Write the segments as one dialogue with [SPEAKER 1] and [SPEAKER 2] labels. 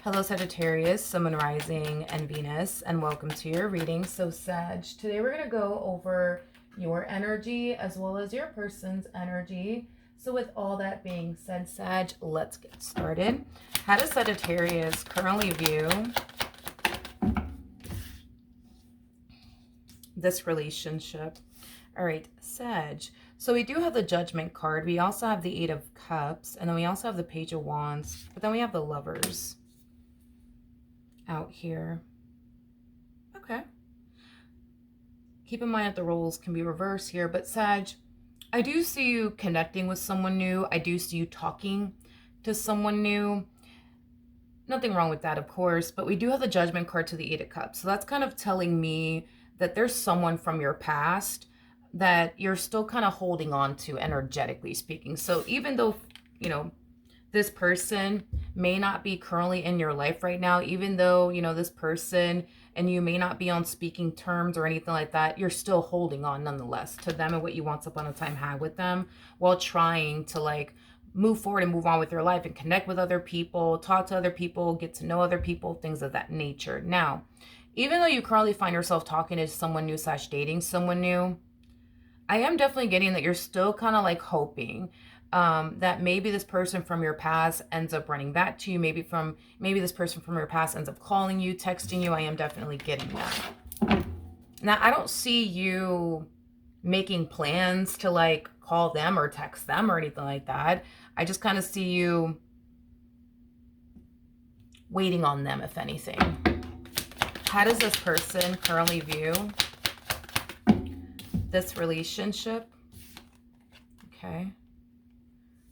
[SPEAKER 1] Hello Sagittarius, Sun, Moon, Rising, and Venus, and welcome to your reading. So Sag, today we're going to go over your energy as well as your person's energy. So with all that being said, Sag, let's get started. How does Sagittarius currently view this relationship? All right, Sag. So we do have the Judgment card. We also have the Eight of Cups, and then we also have the Page of Wands, but then we have the Lovers out here. Okay. Keep in mind that the roles can be reversed here, but Sag, I do see you connecting with someone new. I do see you talking to someone new. Nothing wrong with that, of course, but we do have the Judgment card to the Eight of Cups. So that's kind of telling me that there's someone from your past that you're still kind of holding on to, energetically speaking. So even though, this person may not be currently in your life right now, even though, this person and you may not be on speaking terms or anything like that, you're still holding on nonetheless to them and what you once upon a time had with them, while trying to move forward and move on with your life and connect with other people, talk to other people, get to know other people, things of that nature. Now, even though you currently find yourself talking to someone new / dating someone new, I am definitely getting that you're still kind of hoping that maybe this person from your past ends up running back to you. Maybe this person from your past ends up calling you, texting you. I am definitely getting that. Now, I don't see you making plans to call them or text them or anything like that. I just kind of see you waiting on them, if anything. How does this person currently view this relationship? Okay.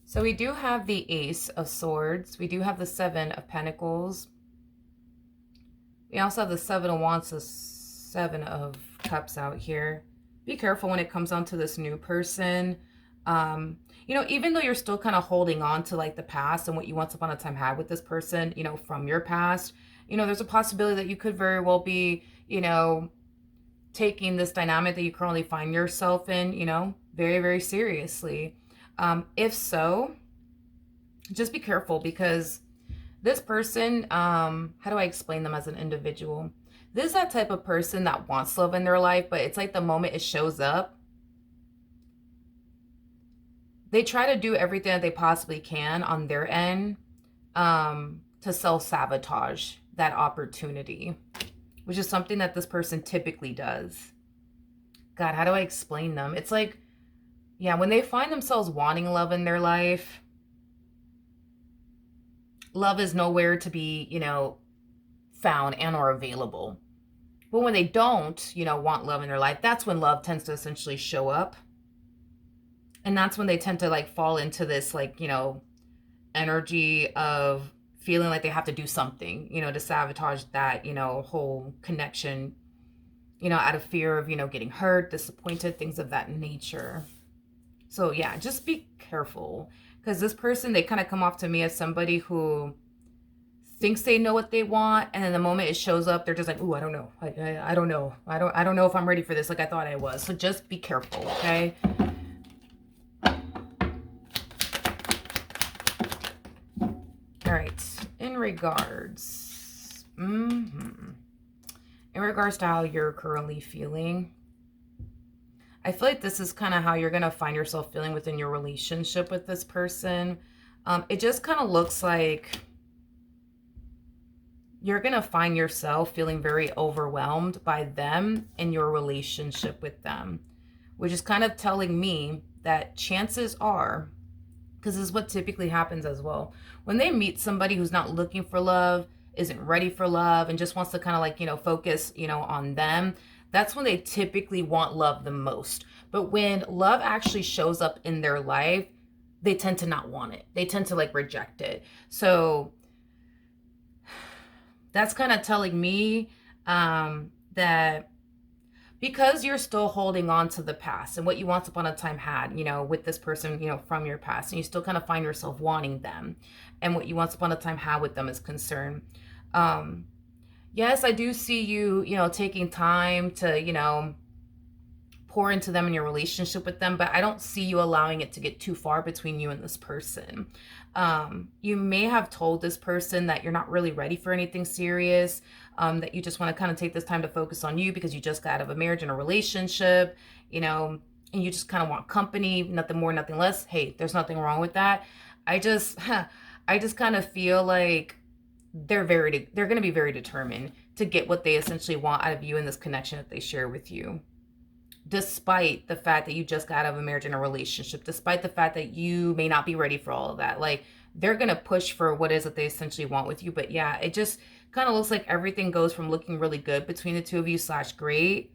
[SPEAKER 1] So we do have the Ace of Swords. We do have the Seven of Pentacles. We also have the Seven of Wands, the Seven of Cups out here. Be careful when it comes on to this new person. Even though you're still kind of holding on to the past and what you once upon a time had with this person, from your past, there's a possibility that you could very well be, taking this dynamic that you currently find yourself in, very, very seriously. If so, just be careful, because this person, how do I explain them as an individual? This is that type of person that wants love in their life, but it's the moment it shows up, they try to do everything that they possibly can on their end to self-sabotage that opportunity, which is something that this person typically does. God, how do I explain them? It's yeah, when they find themselves wanting love in their life, love is nowhere to be, found and or available. But when they don't, want love in their life, that's when love tends to essentially show up. And that's when they tend to fall into this energy of feeling like they have to do something, to sabotage that, whole connection, out of fear of, getting hurt, disappointed, things of that nature. So yeah, just be careful, because this person, they kind of come off to me as somebody who thinks they know what they want, and then the moment it shows up, they're just ooh, I don't know. I don't know. I don't know if I'm ready for this like I thought I was. So just be careful, okay? All right, in regards to how you're currently feeling, I feel like this is kind of how you're going to find yourself feeling within your relationship with this person. It just kind of looks like you're going to find yourself feeling very overwhelmed by them and your relationship with them, which is kind of telling me that chances are, because this is what typically happens as well, when they meet somebody who's not looking for love, isn't ready for love, and just wants to kind of focus, on them, that's when they typically want love the most. But when love actually shows up in their life, they tend to not want it. They tend to reject it. So that's kind of telling me that because you're still holding on to the past and what you once upon a time had, with this person, from your past, and you still kind of find yourself wanting them and what you once upon a time had with them is concerned. Yes, I do see you, taking time to, pour into them in your relationship with them, but I don't see you allowing it to get too far between you and this person. You may have told this person that you're not really ready for anything serious, that you just want to kind of take this time to focus on you because you just got out of a marriage and a relationship, you know, and you just kind of want company, nothing more, nothing less. Hey, there's nothing wrong with that. I just kind of feel like they're going to be very determined to get what they essentially want out of you in this connection that they share with you. Despite the fact that you just got out of a marriage and a relationship, despite the fact that you may not be ready for all of that, like they're going to push for what is that they essentially want with you. But yeah, it just kind of looks like everything goes from looking really good between the two of you / great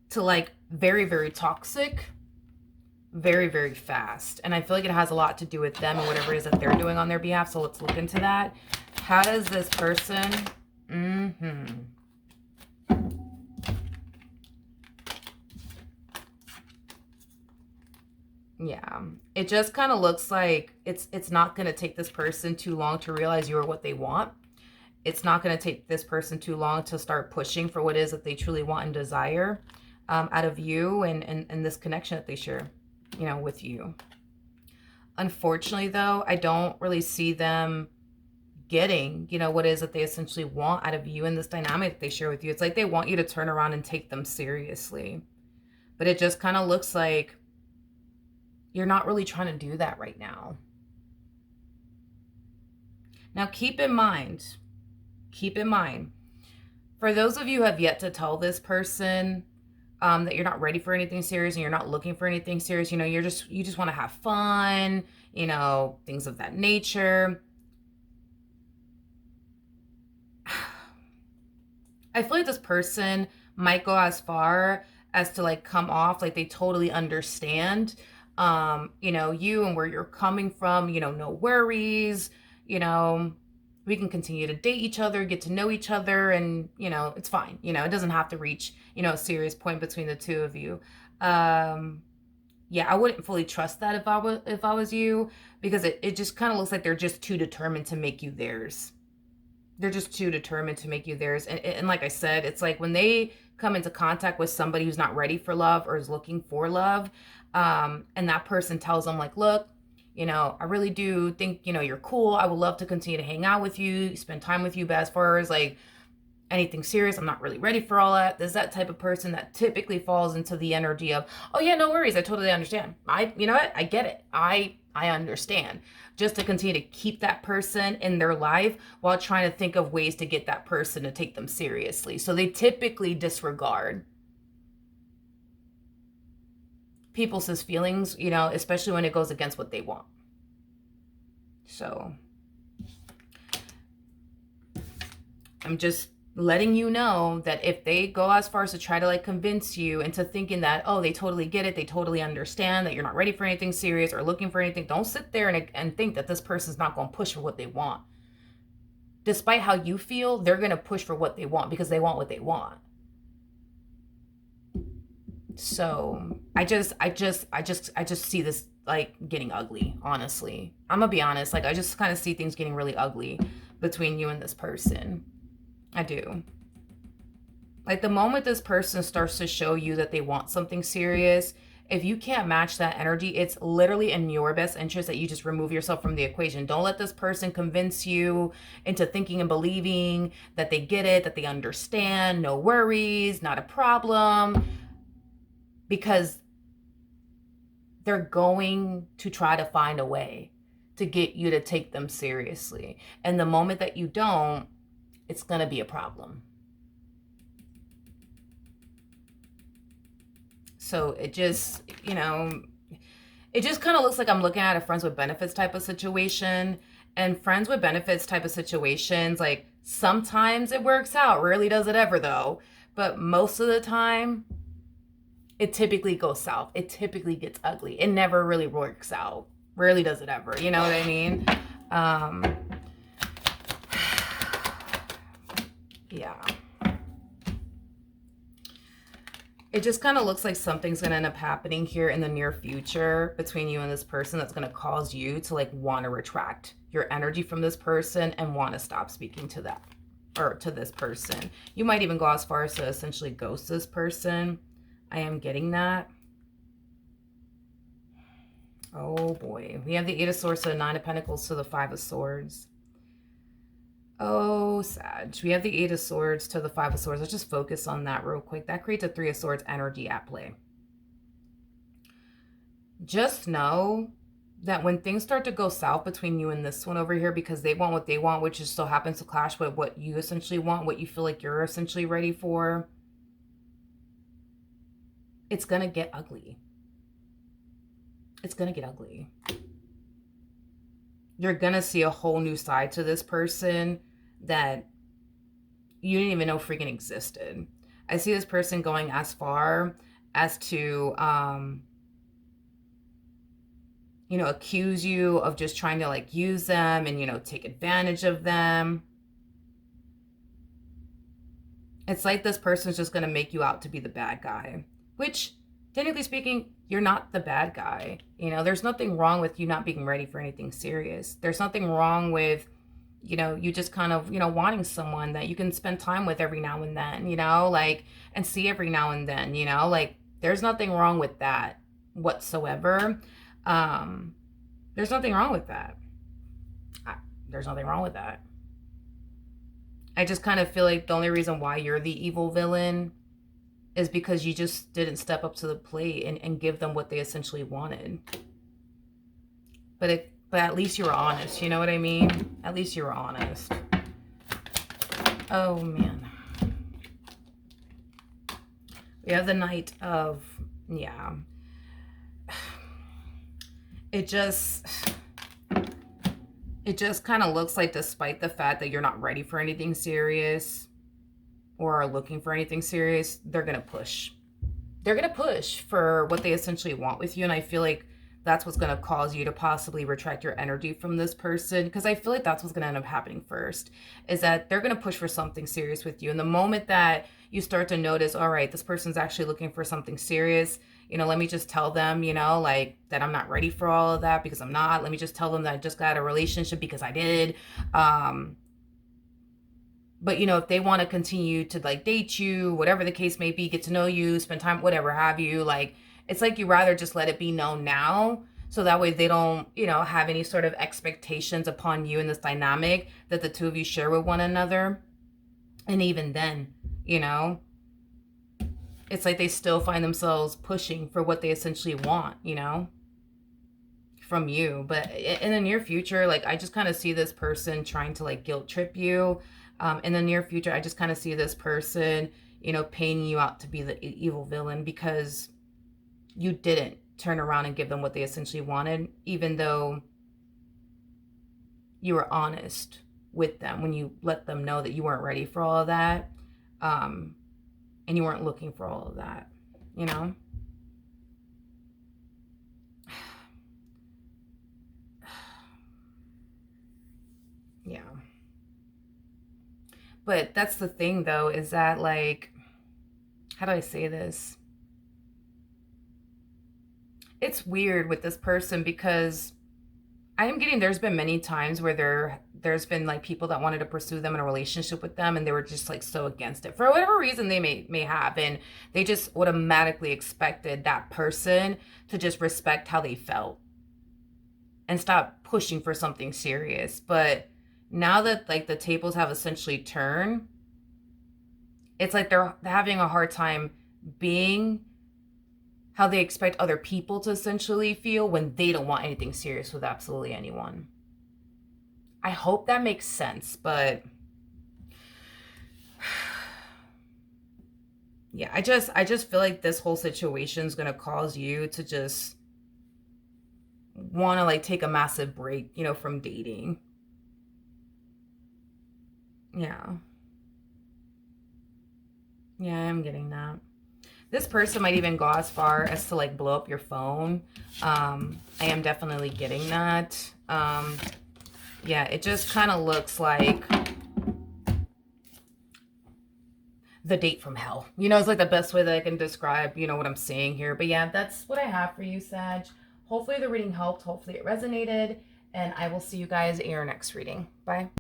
[SPEAKER 1] to like very, very toxic, very, very fast. And I feel like it has a lot to do with them and whatever it is that they're doing on their behalf. So let's look into that. How does this person... Yeah, it just kind of looks like it's not going to take this person too long to realize you are what they want. It's not going to take this person too long to start pushing for what it is that they truly want and desire out of you and this connection that they share, you know, with you. Unfortunately, though, I don't really see them getting, you know, what it is that they essentially want out of you and this dynamic that they share with you. It's like they want you to turn around and take them seriously. But it just kind of looks like you're not really trying to do that right now. Now, keep in mind, for those of you who have yet to tell this person that you're not ready for anything serious and you're not looking for anything serious, you know, you just want to have fun, you know, things of that nature. I feel like this person might go as far as to like come off like they totally understand, you know, you and where you're coming from, you know, no worries, you know, we can continue to date each other, get to know each other, and, you know, it's fine. You know, it doesn't have to reach, you know, a serious point between the two of you. Yeah, I wouldn't fully trust that if I was you, because it just kind of looks like they're just too determined to make you theirs. They're just too determined to make you theirs. And like I said, it's like when they come into contact with somebody who's not ready for love or is looking for love, and that person tells them like, look, you know, I really do think, you know, you're cool. I would love to continue to hang out with you, spend time with you, but as far as like anything serious, I'm not really ready for all that. There's that type of person that typically falls into the energy of, oh yeah, no worries. I totally understand. You know what? I get it. I understand. Just to continue to keep that person in their life while trying to think of ways to get that person to take them seriously. So they typically disregard people's feelings, you know, especially when it goes against what they want. So I'm just letting you know that if they go as far as to try to like convince you into thinking that, oh, they totally get it, they totally understand that you're not ready for anything serious or looking for anything, don't sit there and think that this person's not going to push for what they want. Despite how you feel, they're going to push for what they want because they want what they want. So I just see this like getting ugly, honestly. I'm gonna be honest. Like I just kind of see things getting really ugly between you and this person. I do. Like the moment this person starts to show you that they want something serious, if you can't match that energy, it's literally in your best interest that you just remove yourself from the equation. Don't let this person convince you into thinking and believing that they get it, that they understand, no worries, not a problem. Because they're going to try to find a way to get you to take them seriously. And the moment that you don't, it's going to be a problem. So it just, you know, it just kind of looks like I'm looking at a friends with benefits type of situation. And friends with benefits type of situations, like sometimes it works out. Rarely does it ever though. But most of the time, it typically goes south. It typically gets ugly. It never really works out. Rarely does it ever. You know what I mean? Yeah. It just kind of looks like something's going to end up happening here in the near future between you and this person that's going to cause you to like want to retract your energy from this person and want to stop speaking to that or to this person. You might even go as far as to essentially ghost this person. I am getting that. Oh boy. We have the Eight of Swords to the Nine of Pentacles to the Five of Swords. Oh, Sag. We have the Eight of Swords to the Five of Swords. Let's just focus on that real quick. That creates a Three of Swords energy at play. Just know that when things start to go south between you and this one over here, because they want what they want, which just so happens to clash with what you essentially want, what you feel like you're essentially ready for, it's going to get ugly. It's going to get ugly. You're going to see a whole new side to this person that you didn't even know freaking existed. I see this person going as far as to, you know, accuse you of just trying to like use them and, you know, take advantage of them. It's like this person's just going to make you out to be the bad guy, which technically speaking, you're not the bad guy. You know, there's nothing wrong with you not being ready for anything serious. There's nothing wrong with, you know, you just kind of, you know, wanting someone that you can spend time with every now and then, you know, like, and see every now and then, you know, like, there's nothing wrong with that whatsoever. There's nothing wrong with that. There's nothing wrong with that. I just kind of feel like the only reason why you're the evil villain is because you just didn't step up to the plate and give them what they essentially wanted. But at least you were honest, you know what I mean? At least you were honest. Oh, man. We have the Knight of, yeah. It just kind of looks like, despite the fact that you're not ready for anything serious or are looking for anything serious, they're going to push. They're going to push for what they essentially want with you. And I feel like that's what's going to cause you to possibly retract your energy from this person. Because I feel like that's what's going to end up happening first, is that they're going to push for something serious with you. And the moment that you start to notice, all right, this person's actually looking for something serious, you know, let me just tell them, you know, like that I'm not ready for all of that because I'm not. Let me just tell them that I just got a relationship because I did. But, you know, if they want to continue to like date you, whatever the case may be, get to know you, spend time, whatever have you, like, it's like you rather just let it be known now. So that way they don't, you know, have any sort of expectations upon you in this dynamic that the two of you share with one another. And even then, you know, it's like they still find themselves pushing for what they essentially want, you know, from you. But in the near future, like, I just kind of see this person trying to like guilt trip you. In the near future, I just kind of see this person, you know, painting you out to be the evil villain because you didn't turn around and give them what they essentially wanted, even though you were honest with them when you let them know that you weren't ready for all of that. And you weren't looking for all of that, you know? Yeah. But that's the thing, though, is that, like, how do I say this? It's weird with this person because I am getting, there's been many times where there's been like people that wanted to pursue them in a relationship with them and they were just like so against it for whatever reason they may have, and they just automatically expected that person to just respect how they felt and stop pushing for something serious. But now that like the tables have essentially turned, it's like they're having a hard time being how they expect other people to essentially feel when they don't want anything serious with absolutely anyone. I hope that makes sense, but yeah, I just feel like this whole situation is going to cause you to just want to like take a massive break, you know, from dating. Yeah. Yeah, I'm getting that. This person might even go as far as to like blow up your phone. I am definitely getting that. Yeah, it just kind of looks like the date from hell. You know, it's like the best way that I can describe, you know, what I'm seeing here. But yeah, that's what I have for you, Sag. Hopefully the reading helped. Hopefully it resonated. And I will see you guys in your next reading. Bye.